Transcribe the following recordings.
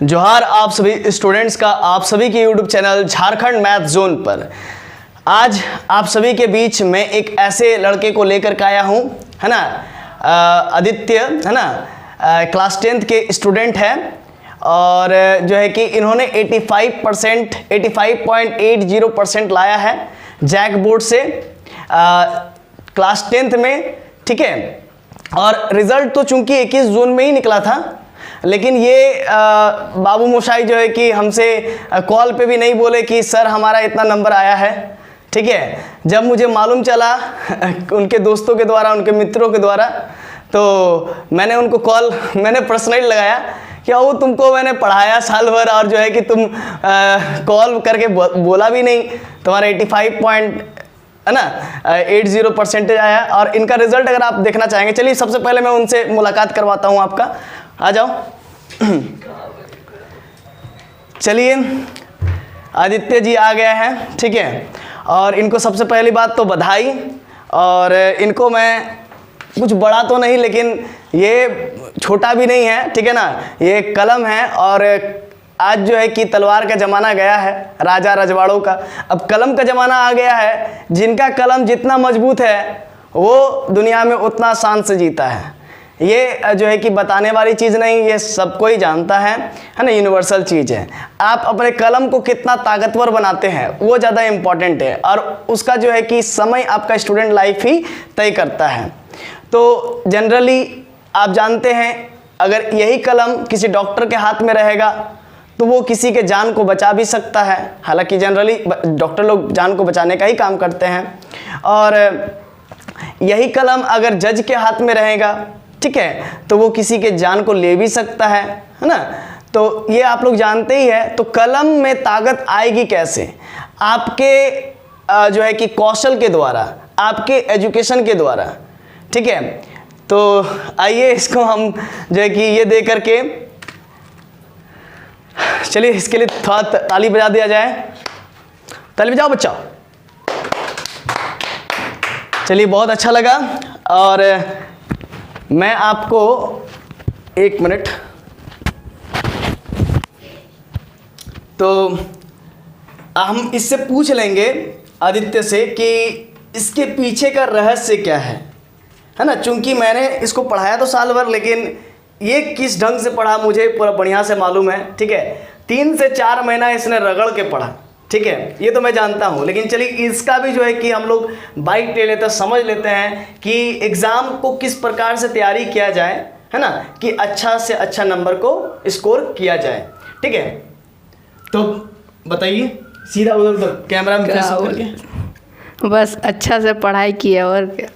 जोहार आप सभी स्टूडेंट्स का, आप सभी के YouTube channel Jharkhand math zone पर। आज आप सभी के बीच मैं एक ऐसे लड़के को लेकर के आया हूँ, है ना, आदित्य, है ना, क्लास 10th के स्टूडेंट है और जो है कि इन्होंने 85.80% लाया है जैक बोर्ड से क्लास 10th में, ठीक है। और रिज़ल्ट तो चूंकि 21 जून में ही निकला था, लेकिन ये बाबू मोशाई जो है कि हमसे कॉल पे भी नहीं बोले कि सर हमारा इतना नंबर आया है, ठीक है। जब मुझे मालूम चला उनके दोस्तों के द्वारा, उनके मित्रों के द्वारा, तो मैंने उनको कॉल, मैंने पर्सनली लगाया कि वो तुमको मैंने पढ़ाया साल भर और जो है कि तुम कॉल करके बोला भी नहीं, तुम्हारा 80% आया। और इनका रिजल्ट अगर आप देखना चाहेंगे, चलिए सबसे पहले मैं उनसे मुलाकात करवाता हूँ आपका, आ जाओ। चलिए आदित्य जी आ गए हैं, ठीक है। और इनको सबसे पहली बात तो बधाई। और इनको मैं कुछ बड़ा तो नहीं, लेकिन ये छोटा भी नहीं है, ठीक है ना, ये कलम है। और आज जो है कि तलवार का ज़माना गया है, राजा रजवाड़ों का, अब कलम का ज़माना आ गया है। जिनका कलम जितना मजबूत है वो दुनिया में उतना शान से जीता है। ये जो है कि बताने वाली चीज़ नहीं, ये सबको ही जानता है ना, यूनिवर्सल चीज़ है। आप अपने कलम को कितना ताकतवर बनाते हैं वो ज़्यादा इम्पॉर्टेंट है, और उसका जो है कि समय आपका स्टूडेंट लाइफ ही तय करता है। तो जनरली आप जानते हैं, अगर यही कलम किसी डॉक्टर के हाथ में रहेगा तो वो किसी के जान को बचा भी सकता है। हालांकि जनरली डॉक्टर लोग जान को बचाने का ही काम करते हैं। और यही कलम अगर जज के हाथ में रहेगा, ठीक है, तो वो किसी के जान को ले भी सकता है ना। तो ये आप लोग जानते ही है। तो कलम में ताकत आएगी कैसे? आपके जो है कि कौशल के द्वारा, आपके एजुकेशन के द्वारा, ठीक है। तो आइए इसको हम जो है कि ये दे करके, चलिए इसके लिए थोड़ा ताली बजा दिया जाए। ताली बजाओ बच्चा। चलिए बहुत अच्छा लगा। और मैं आपको एक मिनट, तो हम इससे पूछ लेंगे आदित्य से कि इसके पीछे का रहस्य क्या है ना। चूंकि मैंने इसको पढ़ाया तो साल भर, लेकिन ये किस ढंग से पढ़ा मुझे पूरा बढ़िया से मालूम है, ठीक है। 3 से 4 महीना इसने रगड़ के पढ़ा, ठीक है, ये तो मैं जानता हूँ। लेकिन चलिए इसका भी जो है कि हम लोग बाइट ले लेते हैं, समझ लेते हैं कि एग्ज़ाम को किस प्रकार से तैयारी किया जाए, है ना, कि अच्छा से अच्छा नंबर को स्कोर किया जाए, ठीक है। तो बताइए, सीधा उधर कैमरा में फेस करके। बस अच्छा से पढ़ाई किए और क्या।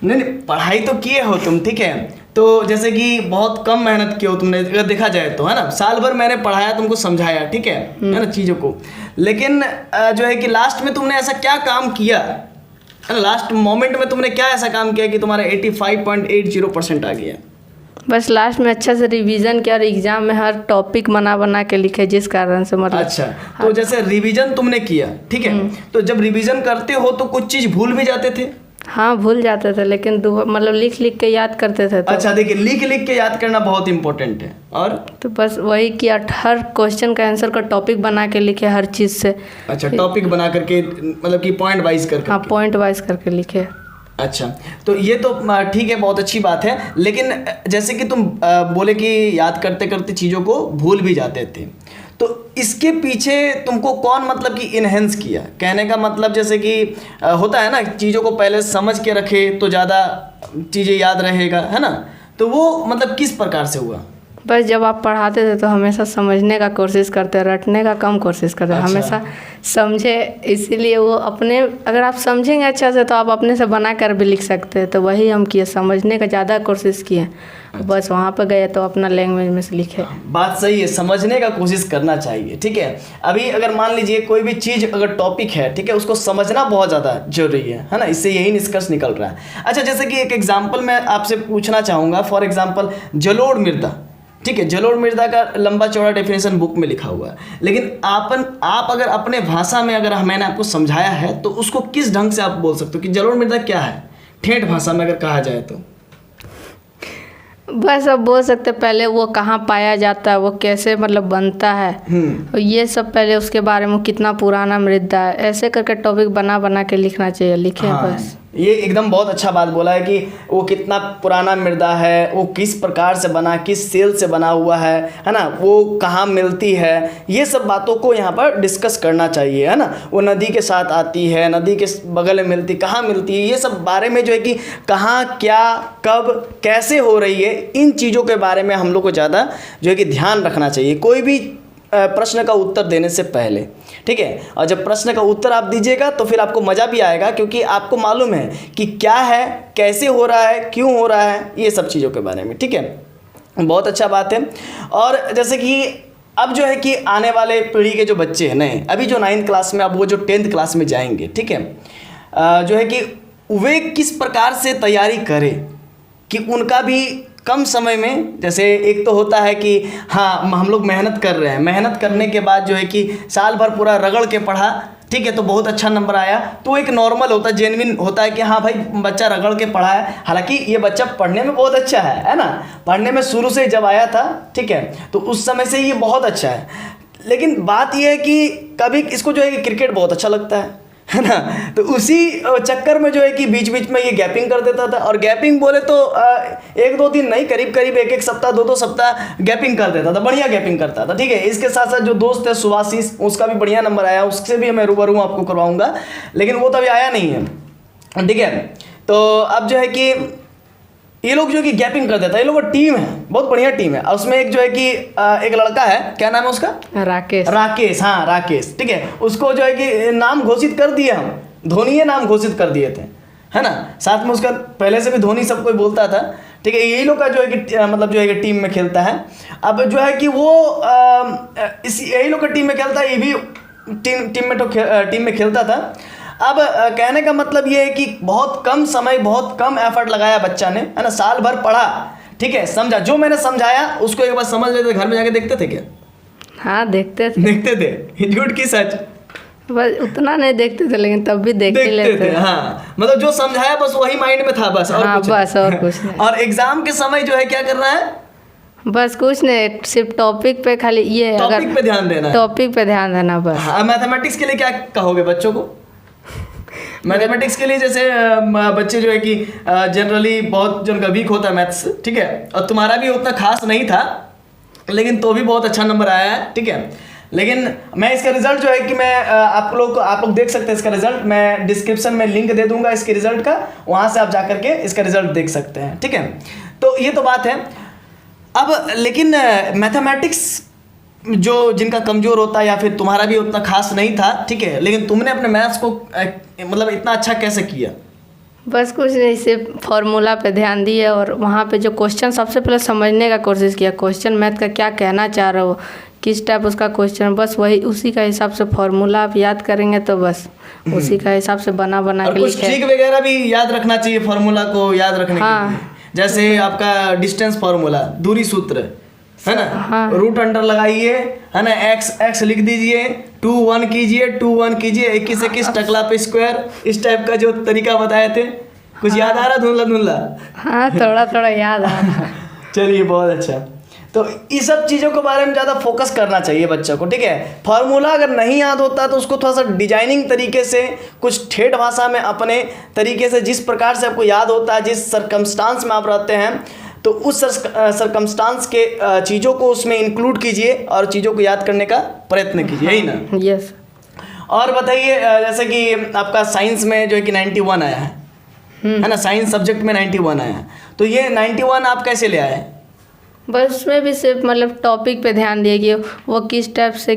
नहीं, पढ़ाई तो किए हो तुम, ठीक है। तो जैसे कि बहुत कम मेहनत की हो तुमने, अगर देखा जाए तो, है ना। साल भर मैंने पढ़ाया, तुमको समझाया, ठीक है ना, चीज़ों को। लेकिन जो है कि लास्ट में तुमने ऐसा क्या काम किया, है ना, लास्ट मोमेंट में तुमने क्या ऐसा काम किया कि तुम्हारा 85.80% आ गया? बस लास्ट में अच्छा से रिवीजन किया और एग्जाम में हर टॉपिक बना के लिखे, जिस कारण से मतलब। अच्छा, तो जैसे रिवीजन तुमने किया, ठीक है, तो जब रिवीजन करते हो तो कुछ चीज़ भूल भी जाते थे? हाँ, भूल जाते थे, लेकिन मतलब लिख के याद करते थे। तो अच्छा, देखिए लिख के याद करना बहुत इंपॉर्टेंट है। और तो बस वही किया, हर क्वेश्चन का आंसर का टॉपिक बना के लिखे हर चीज़ से। अच्छा, टॉपिक बना करके, मतलब कि पॉइंट वाइज करके। हाँ, पॉइंट वाइज करके लिखे। अच्छा, तो ये तो ठीक है, बहुत अच्छी बात है। लेकिन जैसे कि तुम बोले कि याद करते करते चीज़ों को भूल भी जाते थे, तो इसके पीछे तुमको कौन मतलब कि इनहेंस किया? कहने का मतलब जैसे कि होता है ना, चीज़ों को पहले समझ के रखे तो ज़्यादा चीज़ें याद रहेगा, है ना। तो वो मतलब किस प्रकार से हुआ? बस जब आप पढ़ाते थे तो हमेशा समझने का कोशिश करते, रटने का कम कोशिश करते। अच्छा। हमेशा समझे, इसीलिए वो अपने, अगर आप समझेंगे अच्छा से तो आप अपने से बना कर भी लिख सकते हैं। तो वही हम किए, समझने का ज़्यादा कोशिश किए। बस वहाँ पर गए तो अपना लैंग्वेज में से लिखे। बात सही है, समझने का कोशिश करना चाहिए, ठीक है। अभी अगर मान लीजिए कोई भी चीज़ अगर टॉपिक है, ठीक है, उसको समझना बहुत ज़्यादा जरूरी है ना। इससे यही निष्कर्ष निकल रहा है। अच्छा, जैसे कि एक एग्जाम्पल मैं आपसे पूछना चाहूँगा। फॉर एग्जाम्पल जलोढ़ मृदा, ठीक है, जलोढ़ मृदा का लंबा चौड़ा डेफिनेशन बुक में लिखा हुआ है, लेकिन आप अगर अपने भाषा में अगर मैंने आपको समझाया है तो उसको किस ढंग से आप बोल सकते हो कि जलोढ़ मृदा क्या है, ठेठ भाषा में अगर कहा जाए तो? बस अब बोल सकते हैं, पहले वो कहाँ पाया जाता है, वो कैसे मतलब बनता है, और ये सब पहले उसके बारे में, कितना पुराना मृदा है, ऐसे करके टॉपिक बना बना के लिखना चाहिए, लिखे हाँ, बस। ये एकदम बहुत अच्छा बात बोला है कि वो कितना पुराना मृदा है, वो किस प्रकार से बना, किस सेल से बना हुआ है ना, वो कहाँ मिलती है, ये सब बातों को यहाँ पर डिस्कस करना चाहिए, है ना। वो नदी के साथ आती है, नदी के बगल में मिलती, कहाँ मिलती है, ये सब बारे में जो है कि कहाँ, क्या, कब, कैसे हो रही है, इन चीज़ों के बारे में हम लोग को ज़्यादा जो है कि ध्यान रखना चाहिए कोई भी प्रश्न का उत्तर देने से पहले, ठीक है। और जब प्रश्न का उत्तर आप दीजिएगा तो फिर आपको मज़ा भी आएगा, क्योंकि आपको मालूम है कि क्या है, कैसे हो रहा है, क्यों हो रहा है, ये सब चीज़ों के बारे में, ठीक है। बहुत अच्छा बात है। और जैसे कि अब जो है कि आने वाले पीढ़ी के जो बच्चे हैं नए, अभी जो 9th क्लास में, अब वो जो 10th क्लास में जाएंगे, ठीक है, जो है कि वे किस प्रकार से तैयारी करें कि उनका भी कम समय में, जैसे एक तो होता है कि हाँ हम लोग मेहनत कर रहे हैं, मेहनत करने के बाद जो है कि साल भर पूरा रगड़ के पढ़ा, ठीक है, तो बहुत अच्छा नंबर आया, तो एक नॉर्मल होता है, जेन्युइन होता है कि हाँ भाई बच्चा रगड़ के पढ़ा है। हालांकि ये बच्चा पढ़ने में बहुत अच्छा है ना, पढ़ने में शुरू से जब आया था, ठीक है, तो उस समय से ये बहुत अच्छा है। लेकिन बात ये है कि कभी इसको जो है कि क्रिकेट बहुत अच्छा लगता है ना, तो उसी चक्कर में जो है कि बीच बीच में ये गैपिंग कर देता था। और गैपिंग बोले तो 1-2 दिन नहीं, करीब करीब 1-1 सप्ताह 2-2 सप्ताह गैपिंग कर देता था, बढ़िया गैपिंग करता था, ठीक है। इसके साथ साथ जो दोस्त है सुभाषिस, उसका भी बढ़िया नंबर आया, उससे भी मैं रूबरू आपको करवाऊंगा, लेकिन वो तो अभी आया नहीं है, ठीक है। तो अब जो है कि ये लोग जो है कि गैपिंग कर देता है, ये लोग टीम है, बहुत बढ़िया टीम है। और उसमें एक जो है कि एक लड़का है, क्या नाम है उसका? राकेश, हाँ राकेश, ठीक है। उसको जो है कि नाम घोषित कर दिए, हम धोनी नाम घोषित कर दिए थे, है ना। साथ में उसका पहले से भी धोनी सब कोई बोलता था, ठीक है। यही लोग का जो है कि मतलब जो है कि टीम में खेलता है। अब जो है कि वो यही लोग का टीम में खेलता है, ये भी टीम में खेलता था। अब कहने का मतलब ये है कि बहुत कम समय, बहुत कम एफर्ट लगाया बच्चा ने, है ना, साल भर पढ़ा, ठीक है, समझा, जो मैंने समझाया उसको एक बार समझ लेते, घर में जाके देखते थे क्या? हाँ देखते थे, झूठ की सच? बस उतना नहीं देखते थे, लेकिन तब भी देख लेते थे। हाँ, मतलब जो समझाया बस वही माइंड में था, बस और हाँ, कुछ बस और कुछ नहीं। और एग्जाम के समय जो है क्या करना है? बस कुछ नहीं, सिर्फ टॉपिक पे खाली ये, टॉपिक पे ध्यान देना, टॉपिक पे ध्यान देना बस। हाँ, मैथमेटिक्स के लिए क्या कहोगे बच्चों को? मैथमेटिक्स के लिए जैसे बच्चे जो है कि जनरली बहुत जिनका वीक होता है मैथ्स, ठीक है, और तुम्हारा भी उतना खास नहीं था, लेकिन तो भी बहुत अच्छा नंबर आया है, ठीक है। लेकिन मैं इसका रिजल्ट जो है कि मैं आप लोग देख सकते हैं इसका रिजल्ट, मैं डिस्क्रिप्शन में लिंक दे दूंगा इसके रिजल्ट का, वहाँ से आप जा करके इसका रिजल्ट देख सकते हैं, ठीक है। तो ये तो बात है। अब लेकिन मैथमेटिक्स जो जिनका कमज़ोर होता है या फिर तुम्हारा भी उतना खास नहीं था, ठीक है, लेकिन तुमने अपने मैथ्स को मतलब इतना अच्छा कैसे किया? बस कुछ नहीं, सिर्फ फार्मूला पे ध्यान दिए और वहाँ पे जो क्वेश्चन सबसे पहले समझने का कोशिश किया, क्वेश्चन मैथ का क्या कहना चाह रहे हो, किस टाइप उसका क्वेश्चन, बस वही उसी का हिसाब से फार्मूला आप याद करेंगे तो बस उसी का हिसाब से बना के कुछ ट्रिक वगैरह भी याद रखना चाहिए फार्मूला को याद रखने के लिए, जैसे आपका डिस्टेंस फार्मूला, दूरी सूत्र, है ना, हाँ। रूट अंडर लगाइए, है ना, एक्स लिख दीजिए, 2 1 कीजिए, 2 1 कीजिए, 21 टकला पे स्क्वायर, इस टाइप का जो तरीका बताए थे, कुछ याद आ रहा? धुंधला? हाँ, थोड़ा याद आ रहा। चलिए, बहुत अच्छा। तो इस सब चीज़ों के बारे में ज़्यादा फोकस करना चाहिए बच्चों को, ठीक है। फार्मूला अगर नहीं याद होता तो उसको थोड़ा सा डिजाइनिंग तरीके से, कुछ ठेठ भाषा में अपने तरीके से, जिस प्रकार से आपको याद होता है, जिस सरकमस्टांस में आप रहते हैं, तो उस सरकमस्टांस के चीज़ों को उसमें इंक्लूड कीजिए और चीज़ों को याद करने का प्रयत्न कीजिए, यही ना? यस। और बताइए, जैसे कि आपका साइंस में जो है कि 91 आया है ना, साइंस सब्जेक्ट में 91 आया है, तो ये 91 आप कैसे ले आए? बस उसमें भी सिर्फ मतलब टॉपिक पे ध्यान दिया कि वो किस टाइप से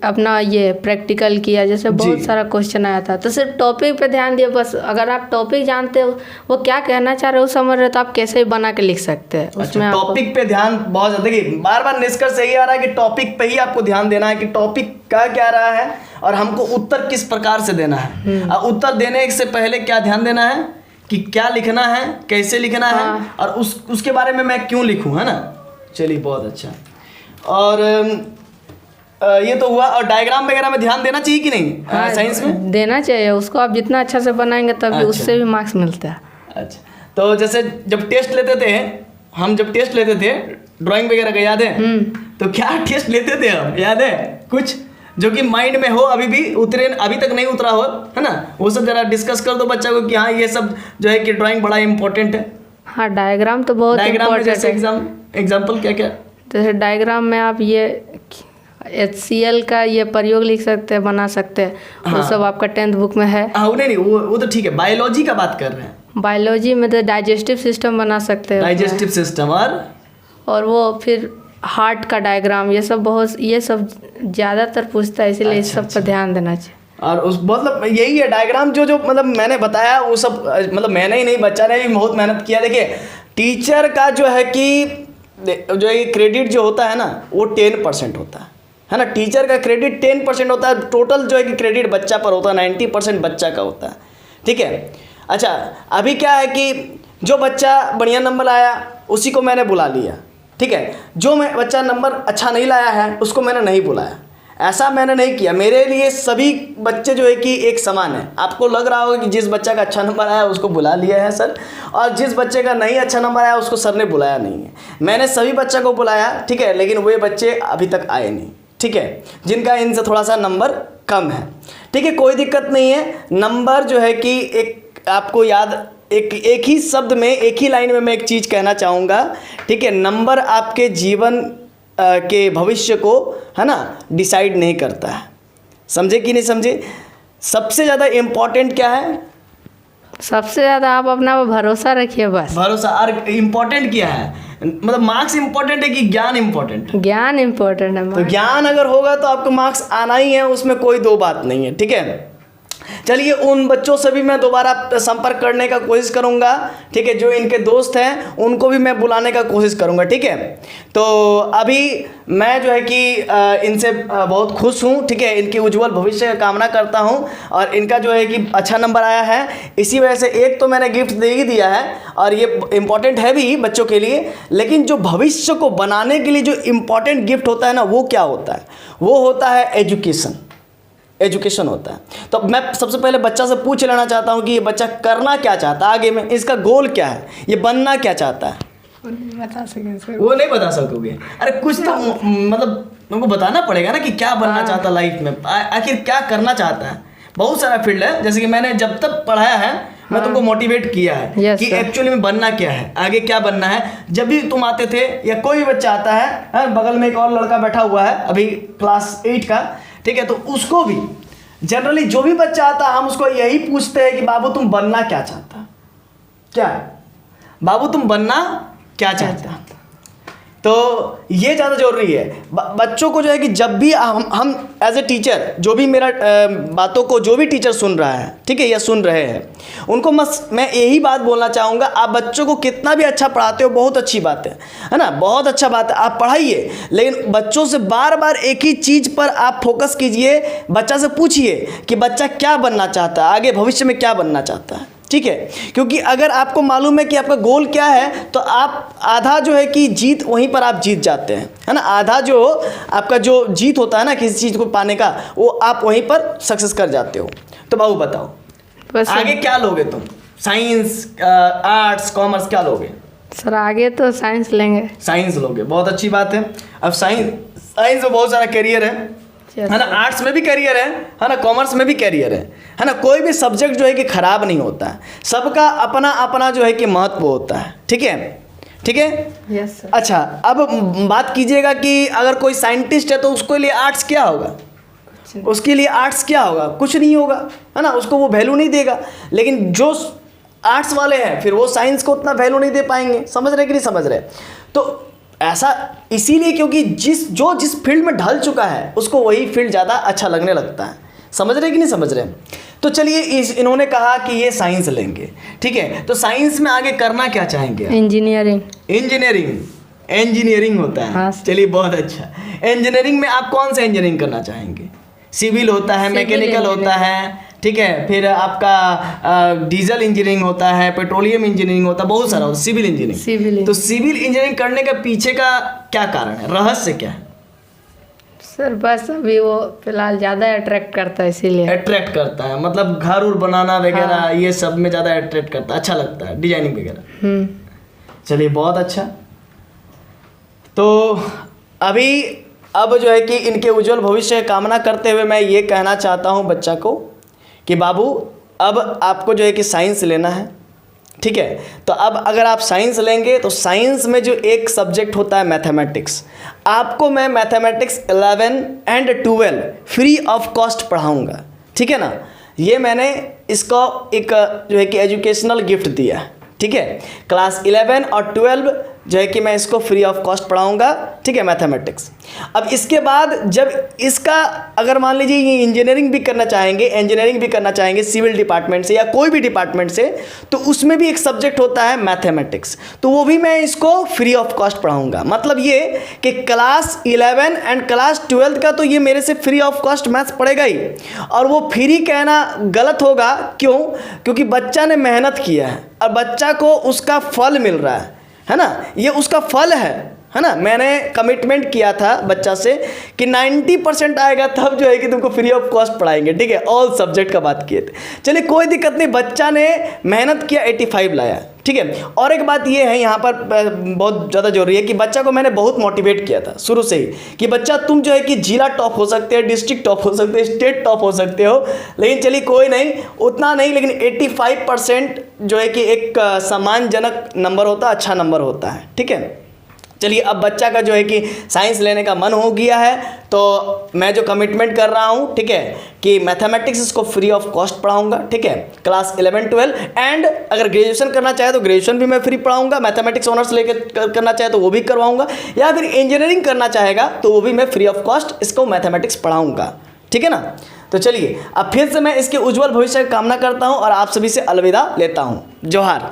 अपना ये प्रैक्टिकल किया, जैसे बहुत सारा क्वेश्चन आया था, तो सिर्फ टॉपिक पे ध्यान दिया। बस अगर आप टॉपिक जानते हो, वो क्या कहना चाह रहे हो, समझ रहे, तो आप कैसे भी बना के लिख सकते हैं। उसमें टॉपिक पे ध्यान बहुत ज़्यादा, देखिए बार बार निष्कर्ष यही आ रहा है कि टॉपिक पे ही आपको ध्यान देना है कि टॉपिक क्या रहा है और हमको उत्तर किस प्रकार से देना है। और उत्तर देने से पहले क्या ध्यान देना है कि क्या लिखना है, कैसे लिखना है, और उसके बारे में मैं क्यों लिखूं, है ना। चलिए, बहुत अच्छा। और ये तो हुआ। और डायग्राम वगैरह में ध्यान देना चाहिए कि नहीं? साइंस में देना चाहिए, उसको आप जितना अच्छा से बनाएंगे तभी उससे भी मार्क्स मिलता है। अच्छा, तो जैसे जब टेस्ट लेते थे हम जब टेस्ट लेते थे ड्राइंग वगैरह का, याद है? तो क्या टेस्ट लेते थे हम, याद है कुछ जो कि माइंड में हो, अभी भी उतरे, अभी तक नहीं उतरा हो, है ना? वो सब जरा डिस्कस कर दो बच्चा को कि हाँ ये सब जो है कि ड्राइंग बड़ा इंपॉर्टेंट है। हाँ, डायग्राम तो बहुत डायग्राम में इम्पोर्टेंट जैसे है। एग्जाम्पल क्या क्या? जैसे डायग्राम में आप ये HCl का ये प्रयोग लिख सकते हैं, बना सकते हैं। वो सब आपका 10th बुक में है। हाँ नहीं वो तो ठीक है, बायोलॉजी का बात कर रहे हैं। बायोलॉजी में तो डाइजेस्टिव सिस्टम बना सकते हैं। डाइजेस्टिव सिस्टम और वो फिर हार्ट का डायग्राम, ये सब ज़्यादातर पूछता है, इसलिए इस सब पर ध्यान देना चाहिए। और उस मतलब यही है डायग्राम जो मतलब मैंने बताया वो सब, मतलब मैंने ही नहीं, बच्चा ने भी बहुत मेहनत किया। देखिए टीचर का जो है कि जो ये क्रेडिट जो होता है ना वो 10% होता है ना? टीचर का क्रेडिट 10% होता है, टोटल जो है कि क्रेडिट बच्चा पर होता है, 90% बच्चा का होता है, ठीक है? अच्छा, अभी क्या है कि जो बच्चा बढ़िया नंबर आया उसी को मैंने बुला लिया, ठीक है? जो बच्चा नंबर अच्छा नहीं लाया है उसको मैंने नहीं बुलाया, ऐसा मैंने नहीं किया। मेरे लिए सभी बच्चे जो है कि एक समान है। आपको लग रहा होगा कि जिस बच्चा का अच्छा नंबर आया उसको बुला लिया है सर, और जिस बच्चे का नहीं अच्छा नंबर आया उसको सर ने बुलाया नहीं है। मैंने सभी बच्चों को बुलाया, ठीक है? लेकिन वे बच्चे अभी तक आए नहीं, ठीक है? जिनका इनसे थोड़ा सा नंबर कम है, ठीक है? कोई दिक्कत नहीं है। नंबर जो है कि एक आपको याद, एक ही शब्द में, एक ही लाइन में मैं एक चीज़ कहना चाहूँगा, ठीक है? नंबर आपके जीवन के भविष्य को, है ना, डिसाइड नहीं करता है। समझे कि नहीं समझे? सबसे ज़्यादा इम्पोर्टेंट क्या है? सबसे ज़्यादा आप अपना भरोसा रखिए, बस भरोसा। और इम्पोर्टेंट क्या है? मतलब मार्क्स इम्पोर्टेंट है कि ज्ञान इम्पोर्टेंट? ज्ञान इम्पोर्टेंट है। तो ज्ञान अगर होगा तो आपको मार्क्स आना ही है, उसमें कोई दो बात नहीं है, ठीक है? चलिए उन बच्चों से भी मैं दोबारा संपर्क करने का कोशिश करूंगा, ठीक है? जो इनके दोस्त हैं उनको भी मैं बुलाने का कोशिश करूंगा, ठीक है? तो अभी मैं जो है कि इनसे बहुत खुश हूं, ठीक है? इनके उज्जवल भविष्य का कामना करता हूं, और इनका जो है कि अच्छा नंबर आया है, इसी वजह से एक तो मैंने गिफ्ट दे ही दिया है, और ये इम्पॉर्टेंट है भी बच्चों के लिए। लेकिन जो भविष्य को बनाने के लिए जो इम्पॉर्टेंट गिफ्ट होता है ना, वो क्या होता है? वो होता है एजुकेशन होता है। तो मैं सबसे पहले बच्चा से पूछ लेना चाहता हूँ कि ये बच्चा करना क्या चाहता है आगे में, इसका गोल क्या है, ये बनना क्या चाहता है? वो नहीं बता सकेंगे। वो नहीं बता सकोगे? अरे कुछ तो मतलब तुमको बताना पड़ेगा ना कि क्या बनना चाहता है लाइफ में, आखिर क्या करना चाहता है। बहुत सारा फील्ड है, जैसे कि मैंने जब तक पढ़ाया है मैं तुमको मोटिवेट किया है कि एक्चुअली में बनना क्या है, आगे क्या बनना है। जब भी तुम आते थे या कोई भी बच्चा आता है, बगल में एक और लड़का बैठा हुआ है अभी क्लास 8 का, ठीक है? तो उसको भी जनरली जो भी बच्चा आता है हम उसको यही पूछते हैं कि बाबू तुम बनना क्या चाहता? क्या बाबू तुम बनना क्या चाहता? तो ये ज़्यादा जरूरी है बच्चों को जो है कि जब भी हम एज ए टीचर, जो भी मेरा बातों को जो भी टीचर सुन रहा है, ठीक है, या सुन रहे हैं, उनको मैं यही बात बोलना चाहूँगा, आप बच्चों को कितना भी अच्छा पढ़ाते हो बहुत अच्छी बात है ना? बहुत अच्छा बात है, आप पढ़ाइए, लेकिन बच्चों से बार बार एक ही चीज़ पर आप फोकस कीजिए। बच्चा से पूछिए कि बच्चा क्या बनना चाहता है, आगे भविष्य में क्या बनना चाहता है, ठीक है? क्योंकि अगर आपको मालूम है कि आपका गोल क्या है तो आप आधा जो है कि जीत वहीं पर आप जीत जाते हैं, है ना? आधा जो आपका जो जीत होता है ना किसी चीज़ को पाने का, वो आप वहीं पर सक्सेस कर जाते हो। तो बाबू बताओ आगे क्या लोगे तुम? साइंस, आर्ट्स, कॉमर्स, क्या लोगे? सर आगे तो साइंस लेंगे। साइंस लोगे, बहुत अच्छी बात है। अब साइंस में बहुत सारा करियर है ना? आर्ट्स में भी करियर है ना? कॉमर्स में भी करियर है ना? कोई भी सब्जेक्ट जो है कि खराब नहीं होता है, सबका अपना अपना जो है कि महत्व होता है, ठीक है? ठीक है, यस सर। अच्छा, अब बात कीजिएगा कि अगर कोई साइंटिस्ट है तो उसके लिए आर्ट्स क्या होगा? उसके लिए आर्ट्स क्या होगा? कुछ नहीं होगा, है ना? उसको वो वैल्यू नहीं देगा। लेकिन जो आर्ट्स वाले हैं फिर वो साइंस को उतना वैल्यू नहीं दे पाएंगे। समझ रहे कि नहीं समझ रहे? तो ऐसा इसीलिए क्योंकि जिस फील्ड में ढल चुका है उसको वही फील्ड ज़्यादा अच्छा लगने लगता है। समझ रहे कि नहीं समझ रहे? तो चलिए इन्होंने कहा कि ये साइंस लेंगे, ठीक है? तो साइंस में आगे करना क्या चाहेंगे? इंजीनियरिंग होता है। हाँ। चलिए बहुत अच्छा। इंजीनियरिंग में आप कौन सा इंजीनियरिंग करना चाहेंगे? सिविल होता है, मैकेनिकल होता है, ठीक है, फिर आपका डीजल इंजीनियरिंग होता है, पेट्रोलियम इंजीनियरिंग होता है, बहुत सारा होता है, सिविल इंजीनियरिंग। तो सिविल इंजीनियरिंग करने का पीछे का क्या कारण है, रहस्य क्या है? सर बस अभी वो फिलहाल ज़्यादा अट्रैक्ट करता है, इसीलिए अट्रैक्ट करता है, मतलब घर उर बनाना वगैरह। हाँ। ये सब में ज़्यादा अट्रैक्ट करता है, अच्छा लगता है, डिजाइनिंग वगैरह। चलिए बहुत अच्छा, तो अभी अब जो है कि इनके उज्जवल भविष्य की कामना करते हुए मैं ये कहना चाहता हूँ बच्चा को कि बाबू अब आपको जो है कि साइंस लेना है, ठीक है। तो अब अगर आप साइंस लेंगे तो साइंस में जो एक सब्जेक्ट होता है मैथमेटिक्स, आपको मैं mathematics 11 and 12 free of cost पढ़ाऊँगा, ठीक है ना। ये मैंने इसको एक जो है कि एजुकेशनल गिफ्ट दिया है, ठीक है। क्लास 11 और 12 जो है कि मैं इसको फ्री ऑफ कॉस्ट पढ़ाऊँगा, ठीक है, मैथमेटिक्स। अब इसके बाद जब इसका अगर मान लीजिए ये इंजीनियरिंग भी करना चाहेंगे सिविल डिपार्टमेंट से या कोई भी डिपार्टमेंट से, तो उसमें भी एक सब्जेक्ट होता है मैथमेटिक्स, तो वो भी मैं इसको फ्री ऑफ कॉस्ट पढ़ाऊँगा। मतलब ये कि क्लास 11 एंड क्लास 12 का तो ये मेरे से फ्री ऑफ कॉस्ट मैथ्स पढ़ेगा ही, और वो फ्री कहना गलत होगा। क्यों? क्योंकि बच्चा ने मेहनत किया है और बच्चा को उसका फल मिल रहा है ना, ये उसका फल है ना। मैंने कमिटमेंट किया था बच्चा से कि 90% आएगा तब जो है कि तुमको फ्री ऑफ कॉस्ट पढ़ाएंगे, ठीक है। ऑल सब्जेक्ट का बात किए थे, चलिए कोई दिक्कत नहीं। बच्चा ने मेहनत किया, 85 लाया, ठीक है। और एक बात ये है यहाँ पर बहुत ज़्यादा जरूरी है कि बच्चा को मैंने बहुत मोटिवेट किया था शुरू से ही कि बच्चा तुम जो है कि जिला टॉप हो सकते हैं, डिस्ट्रिक्ट टॉप हो सकते हैं, स्टेट टॉप हो सकते हो, लेकिन चलिए कोई नहीं, उतना नहीं, लेकिन 85% जो है कि एक सम्मानजनक नंबर होता है, अच्छा नंबर होता है, ठीक है। चलिए अब बच्चा का जो है कि साइंस लेने का मन हो गया है, तो मैं जो कमिटमेंट कर रहा हूँ, ठीक है, कि मैथमेटिक्स इसको फ्री ऑफ कॉस्ट पढ़ाऊँगा, ठीक है, क्लास 11 12 एंड अगर ग्रेजुएशन करना चाहे तो ग्रेजुएशन भी मैं फ्री पढ़ाऊँगा, मैथमेटिक्स ऑनर्स लेकर करना चाहे तो वो भी करवाऊँगा, या फिर इंजीनियरिंग करना चाहेगा तो वो भी मैं फ्री ऑफ कॉस्ट इसको मैथमेटिक्स पढ़ाऊँगा, ठीक है ना। तो चलिए अब फिर से मैं इसके उज्जवल भविष्य की कामना करता हूँ और आप सभी से अलविदा लेता हूँ। जोहार।